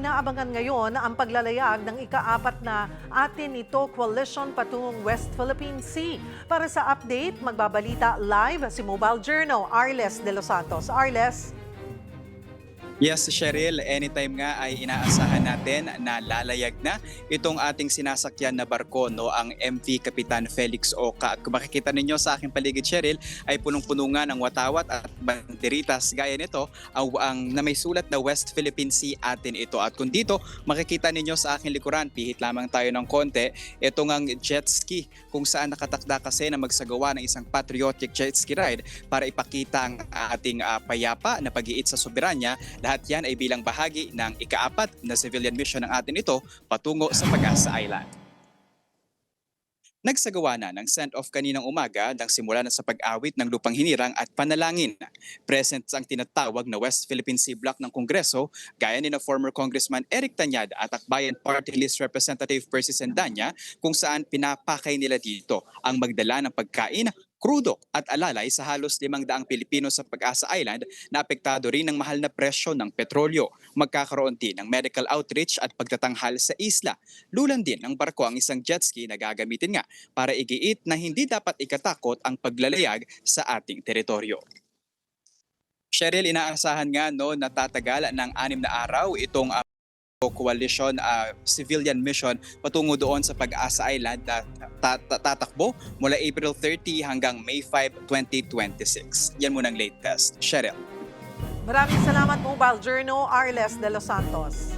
inaabangan ngayon ang paglalayag ng ika-4 na Atin-Ito Coalition patungong West Philippine Sea. Para sa update, magbabalita live si Mobile Journal Arles de los Santos. Arles? Yes, Cheryl, anytime nga ay inaasahan natin na lalayag na itong ating sinasakyan na barko, no, ang MV Kapitan Felix Oca. At kung makikita ninyo sa aking paligid, Cheryl, ay punong-puno nga ng watawat at banderitas. Gaya nito, ang na may sulat na West Philippine Sea atin ito. At kung dito, makikita ninyo sa aking likuran, pihit lamang tayo ng konti, ito ngang jet ski kung saan nakatakda kasi na magsagawa ng isang patriotic jet ski ride para ipakita ang ating payapa na pag-iit sa soberanya. Lahat yan ay bilang bahagi ng ika-4 na civilian mission ng atin ito patungo sa Pag-asa Island. Nagsagawa na ng send-off kaninang umaga nang simula na sa pag-awit ng lupang hinirang at panalangin. Present ang tinatawag na West Philippine Sea Block ng Kongreso gaya ni na former Congressman Eric Tañada at Akbayan Party List Representative Percy Sendanya kung saan pinapakay nila dito ang magdala ng pagkain, krudo at alalay sa halos 500 Pilipino sa Pag-asa Island na apektado rin ng mahal na presyo ng petrolyo. Magkakaroon din ng medical outreach at pagtatanghal sa isla. Lulan din ng barko ang isang jet ski na gagamitin nga para igiit na hindi dapat ikatakot ang paglalayag sa ating teritoryo. Cheryl, inaasahan nga no natatagal ng 6 na araw itong coalition civilian mission patungo doon sa Pag-asa Island na tatakbo mula April 30 hanggang May 5, 2026. Yan muna ang latest. Cheryl. Maraming salamat, Mobile Journal Arles de los Santos.